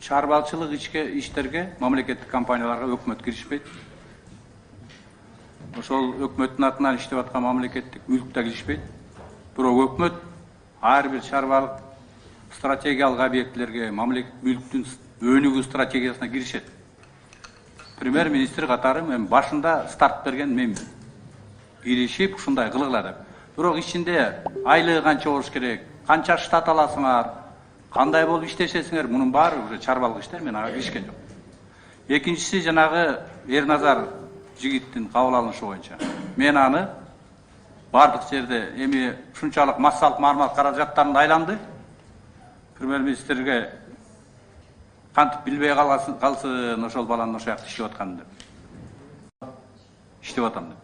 чарбалчылык иштерге мамлекеттик компанияларга өкмөт киришпейт. Ошол өкмөттүн атынан иштеп аткан мамлекеттик мүлк да киришпейт. Бирок өкмөт ар бир чарбалык стратегиялык объектилерге мамлекеттик мүлктүн өнүгүү стратегиясына киришет. Премьер-министр катары мен башында старт берген мен киришип ушундай кылгыла деп. Бирок ичинде айлыгы канча болуш керек, канча штат аласыңар, кандай болуп иштешесиңер, мунун баары уже чарбалык иштер, мен ага киришкен жок. Экинчиси жанагы Эрназар жигиттин кабыл алынышы боюнча. Мен аны бардык жерде эми ушунчалык массалык маалымат каражаттарында айланды. Премьер-министрге кантип билбей калсын ошол баланын ошол жакта иштеп атканын деп. Иштеп атам деп.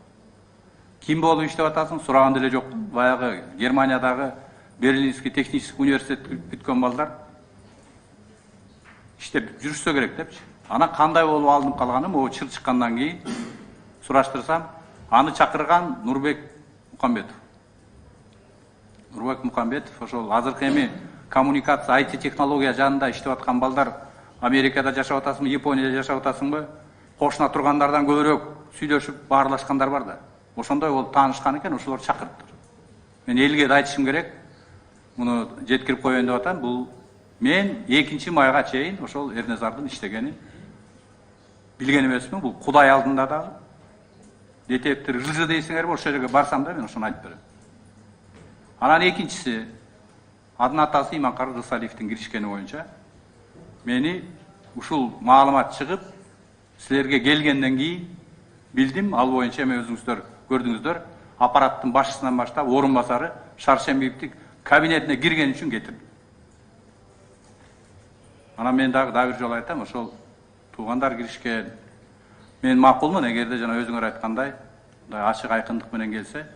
Ким болуп иштеп атасың сураган деле жок. Баягы Германиядагы Берлинский технический университет бүткөн балдар иштеп жүрүшсө керек депчи. Ана кандай болуп алынып калганым, о чыр чыккандан кийин сураштырсам, аны чакырган Нурбек Мукамбетов. Нурбек Мукамбетов ошол азыркы эми коммуникация, IT технология жанында иштеп аткан балдар Америкада жашап атасыңбы, Японияда жашап атасыңбы, кошуна тургандардан көбүрөөк сүйлөшүп баарлашкандар бар да. Ошондой болуп таанышкан экен, ошолор чакырыптыр. Мен элге да айтышым керек, муну жеткирип коеюн деп атам. Бул мен 2 майга чейин ошол Эрназардын иштегенин билген эмесмин. Бул Кудай алдында дагы. Детектор жылжы дейсиңерби, ошол жерге барсам да мен ошону айтып берем. Анан экинчиси, анын атасы Иманкары Рысалиевдин киришкени боюнча мени ушул маалымат чыгып, силерге келгенден кийин билдим, ал боюнча эми өзүңүздөр көрдүңүздөр, аппараттын башчысынан баштап орун басары Шаршембиевдин кабинетине кирген үчүн кетирдим. Анан мен дагы бир жолу айтам, ошол туугандар киришкен. Мен макулмун, эгерде жана өзүңөр айткандай, ачык айкындык менен келсе,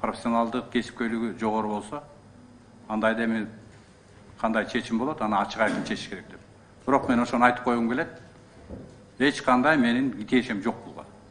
профессионалдык, кесипкөйлүгү жогору болсо, андайда эми кандай чечим болот, аны ачык айкын чечиш керек деп. Бирок мен ошону айтып койгум келет. Эч кандай менин тиешем жок бул.